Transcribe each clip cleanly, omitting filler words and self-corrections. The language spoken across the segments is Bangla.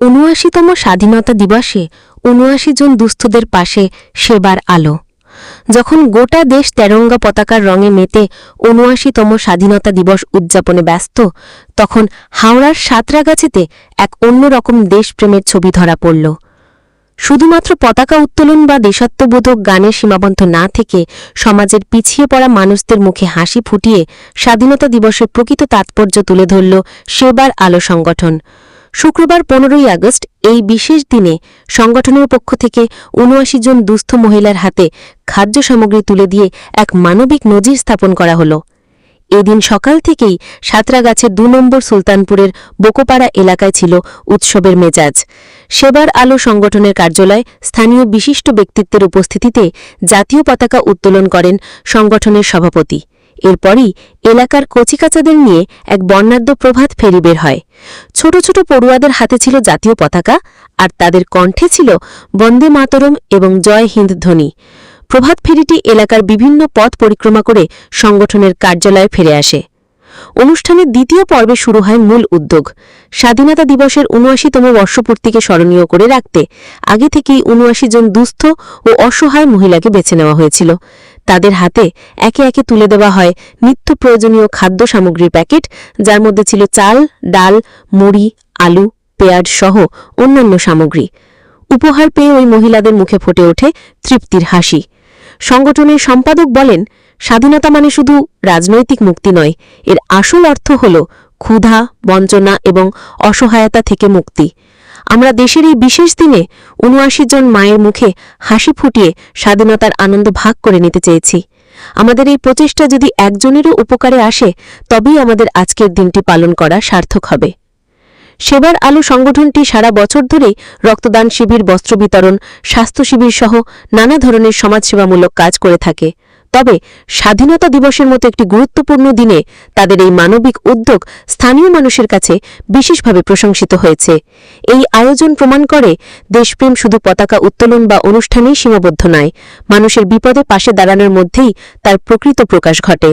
৭৯তম স্বাধীনতা দিবসে ৭৯ জন দুস্থদের পাশে সেবার আলো। যখন গোটা দেশ তেরঙ্গা পতাকার রঙে মেতে ৭৯তম স্বাধীনতা দিবস উদযাপনে ব্যস্ত, তখন হাওড়ার সাঁতরাগাছিতে এক অন্যরকম দেশপ্রেমের ছবি ধরা পড়ল। শুধুমাত্র পতাকা উত্তোলন বা দেশাত্মবোধক গানে সীমাবদ্ধ না থেকে সমাজের পিছিয়ে পড়া মানুষদের মুখে হাসি ফুটিয়ে স্বাধীনতা দিবসের প্রকৃত তাৎপর্য তুলে ধরল সেবার আলো সংগঠন। শুক্রবার ১৫ই আগস্ট এই বিশেষ দিনে সংগঠনের পক্ষ থেকে ৭৯ জন দুস্থ মহিলার হাতে খাদ্য সামগ্রী তুলে দিয়ে এক মানবিক নজির স্থাপন করা হল। এদিন সকাল থেকেই সাঁতরাগাছের ২ নম্বর সুলতানপুরের বোকোপাড়া এলাকায় ছিল উৎসবের মেজাজ। সেবার আলো সংগঠনের কার্যালয়ে স্থানীয় বিশিষ্ট ব্যক্তিত্বের উপস্থিতিতে জাতীয় পতাকা উত্তোলন করেন সংগঠনের সভাপতি। এরপরই এলাকার কচিকাচাদের নিয়ে এক বর্ণাঢ্য প্রভাত ফেরি বের হয়। ছোট ছোট পড়ুয়াদের হাতে ছিল জাতীয় পতাকা, আর তাদের কণ্ঠে ছিল বন্দে মাতরম এবং জয় হিন্দ ধ্বনি। প্রভাত ফেরিটি এলাকার বিভিন্ন পথ পরিক্রমা করে সংগঠনের কার্যালয়ে ফিরে আসে। অনুষ্ঠানের দ্বিতীয় পর্বে শুরু হয় মূল উদ্যোগ। স্বাধীনতা দিবসের ৭৯তম বর্ষপূর্তিকে স্মরণীয় করে রাখতে আগে থেকেই ৭৯ জন দুস্থ ও অসহায় মহিলাকে বেছে নেওয়া হয়েছিল। তাদের হাতে একে একে তুলে দেওয়া হয় নিত্য প্রয়োজনীয় খাদ্য সামগ্রীর প্যাকেট, যার মধ্যে ছিল চাল, ডাল, মুড়ি, আলু, পেঁয়াজ সহ অন্যান্য সামগ্রী। উপহার পেয়ে ওই মহিলাদের মুখে ফুটে ওঠে তৃপ্তির হাসি। সংগঠনের সম্পাদক বলেন, স্বাধীনতা মানে শুধু রাজনৈতিক মুক্তি নয়, এর আসল অর্থ হল ক্ষুধা, বঞ্চনা এবং অসহায়তা থেকে মুক্তি। আমরা দেশের এই বিশেষ দিনে ৭৯ জন মায়ের মুখে হাসি ফুটিয়ে স্বাধীনতার আনন্দ ভাগ করে নিতে চেয়েছি। আমাদের এই প্রচেষ্টা যদি একজনেরও উপকারে আসে, তবেই আমাদের আজকের দিনটি পালন করা সার্থক হবে। সেবার আলো সংগঠনটি সারা বছর ধরেই রক্তদান শিবির, বস্ত্র বিতরণ, স্বাস্থ্য শিবির সহ নানা ধরনের সমাজসেবামূলক কাজ করে থাকে। তবে স্বাধীনতা দিবসের মতো একটি গুরুত্বপূর্ণ দিনে তাদের এই মানবিক উদ্যোগ স্থানীয় মানুষের কাছে বিশেষভাবে প্রশংসিত হয়েছে। এই আয়োজন প্রমাণ করে দেশপ্রেম শুধু পতাকা উত্তোলন বা অনুষ্ঠানেই সীমাবদ্ধ নয়, মানুষের বিপদে পাশে দাঁড়ানোর মধ্যেই তার প্রকৃত প্রকাশ ঘটে।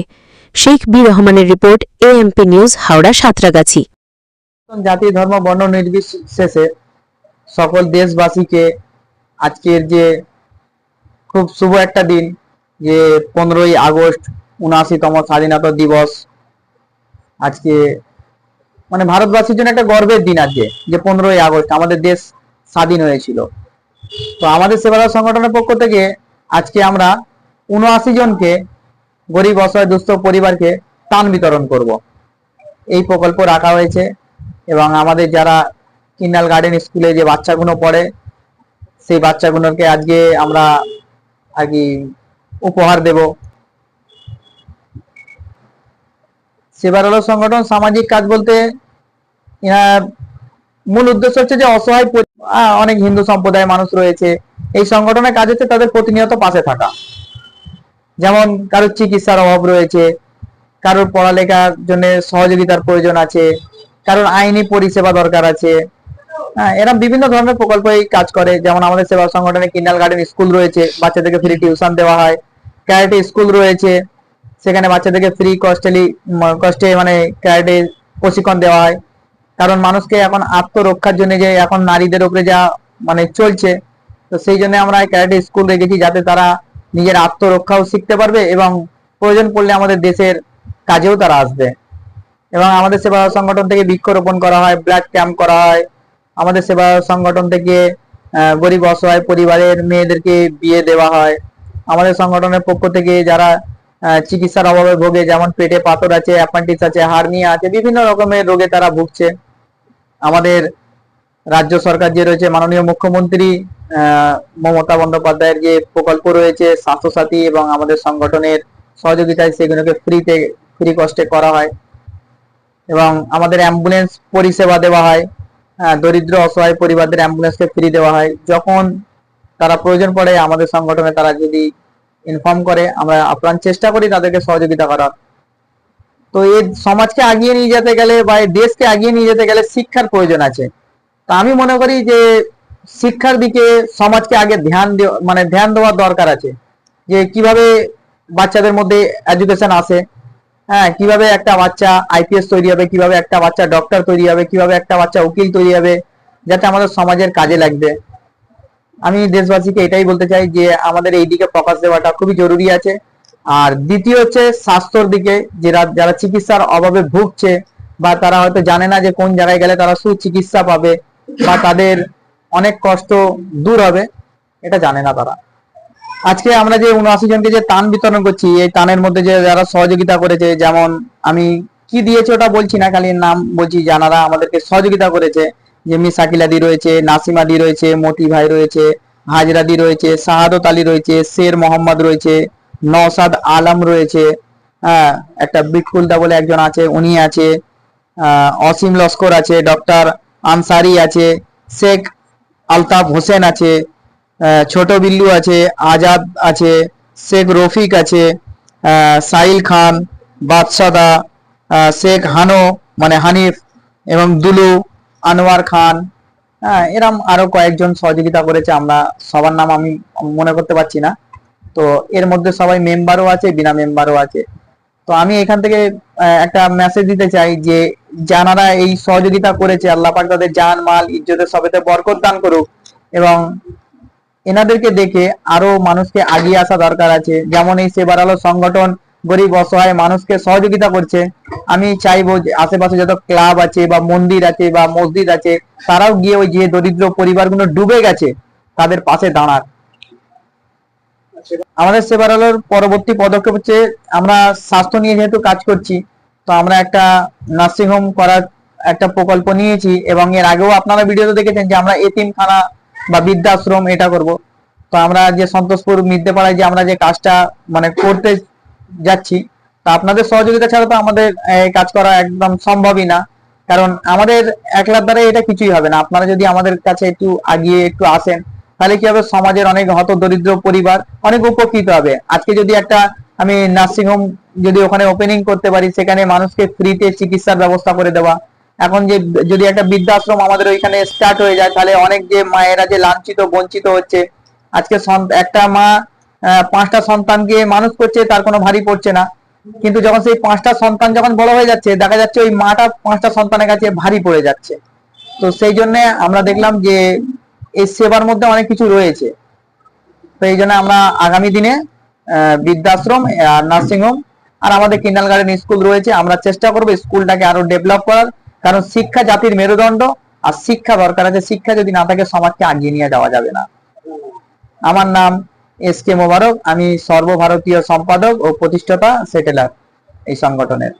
শেখ বি রহমানের report, AMP news, Howrah, Santragachi. জাতি, ধর্ম, বর্ণ নির্বিশেষে সকল দেশবাসীকে আজকের যে খুব শুভ একটা দিন, যে 15ই আগস্ট ৭৯তম স্বাধীনতা দিবস, আজকে মানে ভারতবাসীর জন্য একটা গর্বের দিন আজকে, যে 15ই আগস্ট আমাদের দেশ স্বাধীন হয়েছিল। তো আমাদের সেবাদার সংগঠনের পক্ষ থেকে আজকে আমরা ৭৯ জনকে গরিব অসহায় দুস্থ পরিবারকে ত্রাণ বিতরণ করব, এই প্রকল্প রাখা হয়েছে। এবং আমাদের যারা কিন্ডাল গার্ডেন স্কুলে যে বাচ্চাগুলো পড়ে, সেই বাচ্চাগুলোকে আজকে আমরা আর কি উপহার দেব। সেবার আলো সংগঠন সামাজিক কাজ বলতে মূল উদ্দেশ্য হচ্ছে যে অসহায় অনেক হিন্দু সম্প্রদায়ের মানুষ রয়েছে, এই সংগঠনের কাজ হচ্ছে তাদের প্রতিনিয়ত পাশে থাকা। যেমন কারোর চিকিৎসার অভাব রয়েছে, কারোর পড়ালেখার জন্য সহযোগিতার প্রয়োজন আছে, কারোর আইনি পরিষেবা দরকার আছে। এরা বিভিন্ন ধরনের প্রকল্প কাজ করে। যেমন আমাদের সেবা সংগঠনে কিন্ডাল গার্ডেন স্কুল রয়েছে, বাচ্চাদেরকে ফ্রি টিউশন দেওয়া হয়। ক্যারাটে স্কুল রয়েছে, সেখানে বাচ্চাদেরকে ফ্রি কস্টে মানে ক্যারাটে প্রশিক্ষণ দেওয়া হয়। কারণ মানুষকে এখন আত্মরক্ষার জন্য যে এখন নারীদের উপরে যা মানে চলছে, তো সেই জন্য আমরা ক্যারাটে স্কুল রেখেছি, যাতে তারা নিজের আত্মরক্ষাও শিখতে পারবে এবং প্রয়োজন পড়লে আমাদের দেশের কাজেও তারা আসবে। এবং আমাদের সেবা সংগঠন থেকে বৃক্ষরোপণ করা হয়, ব্লাড ক্যাম্প করা হয়। আমাদের সেবা সংগঠন থেকে গরিব অসহায় পরিবারের মেয়েদেরকে বিয়ে দেওয়া হয়। আমাদের সংগঠনের পক্ষ থেকে যারা চিকিৎসার অভাবে ভোগে, যেমন পেটে পাথর আছে, অ্যাপেন্ডিক্স আছে, হার্নিয়া আছে, বিভিন্ন রকমের রোগে তারা ভুগছে, আমাদের রাজ্য সরকার যে রয়েছে, মাননীয় মুখ্যমন্ত্রী মমতা বন্দ্যোপাধ্যায়ের যে প্রকল্প রয়েছে স্বাস্থ্যসাথী, এবং আমাদের সংগঠনের সহযোগিতায় সেগুলোকে ফ্রি কস্টে করা হয়। এবং আমাদের অ্যাম্বুলেন্স পরিষেবা দেওয়া হয়, দরিদ্র অসহায় পরিবারদের অ্যাম্বুলেন্সকে ফ্রি দেওয়া হয়। যখন তারা প্রয়োজন পড়ে আমাদের সংগঠনে তারা যদি ইনফর্ম করে, আমরা আপ্রাণ চেষ্টা করি তাদেরকে সহযোগিতা করার। তো এই সমাজকে আগিয়ে নিয়ে যেতে গেলে বা এই দেশকে আগিয়ে নিয়ে যেতে গেলে শিক্ষার প্রয়োজন আছে। তা আমি মনে করি যে শিক্ষার দিকে সমাজকে আগে ধ্যান দেওয়ার দরকার আছে, যে কিভাবে বাচ্চাদের মধ্যে এডুকেশন আসে, কিভাবে একটা বাচ্চা আইপিএস তৈরি হবে, কিভাবে একটা বাচ্চা ডক্টর তৈরি হবে, কিভাবে একটা বাচ্চা উকিল তৈরি হবে, যাতে আমাদের সমাজের কাজে লাগবে। আমি দেশবাসীকে এটাই বলতে চাই যে আমাদের এই দিকে ফোকাস দেওয়াটা খুবই জরুরি আছে। আর দ্বিতীয় হচ্ছে স্বাস্থ্যর দিকে, যারা চিকিৎসার অভাবে ভুগছে বা তারা হয়তো জানে না যে কোন জায়গায় গেলে তারা সুচিকিৎসা পাবে বা তাদের অনেক কষ্ট দূর হবে, এটা জানে না তারা। আজকে আমরা যে ৭৯ জনকে যে ত্রাণ বিতরণ করছি, এই ত্রাণের মধ্যে যে যারা সহযোগিতা করেছে, যেমন আমি কি দিয়েছে ওটা বলছি না, খালি নাম বলছি যারা আমাদেরকে সহযোগিতা করেছে, যেমনি শাকিলাদি রয়েছে, নাসিমাদি রয়েছে, মতি ভাই রয়েছে, হাজরাদি রয়েছে, শাহাদত আলী রয়েছে, শের মোহাম্মদ রয়েছে, নওসাদ আলম রয়েছে, হ্যাঁ, একটা বিটকুলদা বলে একজন আছে, উনি আছে, অসীম লস্কর আছে, ডক্টর আনসারি আছে, শেখ আলতাফ হোসেন আছে, ছোট বিল্লু আছে, আজাদ আছে, শেখ রফিক আছে, সাইল খান, বাদশাদা, শেখ হানো মানে হানিফ এবং দুলু, আনোয়ার খান, হ্যাঁ, এরম আরো কয়েকজন সহযোগিতা করেছে। আমরা সবার নাম আমি মনে করতে পারছি না, তো এর মধ্যে সবাই মেম্বারও আছে, বিনা মেম্বারও আছে। তো আমি এখান থেকে একটা মেসেজ দিতে চাই যে যারা এই সহযোগিতা করেছে, আল্লাহ পাক তাদের জান মাল ইজ্জতের সবেতে বরকত দান করুক, এবং এনাদেরকে দেখে আরো মানুষকে আগিয়ে আসা দরকার আছে। যেমন এই সেবার আলো সংগঠন গরিব অসহায় মানুষকে সহযোগিতা করছে, আমি চাইবো যে আশেপাশে যত ক্লাব আছে বা মন্দির আছে বা মসজিদ আছে, তারাও গিয়ে ওই যে দরিদ্র পরিবারগুলো ডুবে গেছে তাদের পাশে দাঁড়াক। আমাদের সেবার আলোর পরবর্তী পদক্ষেপ হচ্ছে, আমরা স্বাস্থ্য নিয়ে যেহেতু কাজ করছি, তো আমরা একটা নার্সিং হোম করার একটা প্রকল্প নিয়েছি, এবং এর আগেও আপনারা ভিডিওতে দেখেছেন যে আমরা এতিমখানা বা বৃদ্ধাশ্রম এটা করব। তো আমরা যে সন্তোষপুর মিদ্যেপাড়ায় যে আমরা যে কাজটা মানে করতে যাচ্ছি, তা আপনাদের সহযোগিতা ছাড়া তো আমাদের এই কাজ করা একদম সম্ভবই না, কারণ আমাদের একলার দ্বারা এটা কিছুই হবে না। আপনারা যদি আমাদের কাছে একটু আগিয়ে একটু আসেন, তাহলে কি হবে, সমাজের অনেক হত দরিদ্র পরিবার অনেক উপকৃত হবে। আজকে যদি একটা আমি নার্সিং হোম যদি ওখানে ওপেনিং করতে পারি, সেখানে মানুষকে ফ্রিতে চিকিৎসার ব্যবস্থা করে দেওয়া, এখন যে যদি একটা বৃদ্ধাশ্রম আমাদের ওইখানে স্টার্ট হয়ে যায়, তাহলে অনেক যে মায়েরা যে লাঞ্ছিত বঞ্চিত হচ্ছে, আজকে একটা মা ৫টা সন্তানকে মানুষ করছে, তার কোনো ভারী পড়ছে না, কিন্তু যখন সেই 5টা সন্তান যখন বড় হয়ে যাচ্ছে, দেখা যাচ্ছে ওই মাটা 5টা সন্তানের কাছে ভারী পড়ে যাচ্ছে। তো সেই জন্য আমরা দেখলাম যে এই সেবার মধ্যে অনেক কিছু রয়েছে। তো এই জন্য আমরা আগামী দিনে বৃদ্ধাশ্রম আর নার্সিং হোম আর আমাদের কিন্ডার গার্ডেন স্কুল রয়েছে, আমরা চেষ্টা করবো স্কুলটাকে আরো ডেভেলপ করার, কারণ শিক্ষা জাতির মেরুদণ্ড, আর শিক্ষা দরকার আছে। শিক্ষা যদি না থাকে, সমাজকে আগিয়ে নিয়ে যাওয়া যাবে না। আমার নাম SK মোবারক, আমি সর্বভারতীয় সম্পাদক ও প্রতিষ্ঠাতা সেটেলার এই সংগঠনের।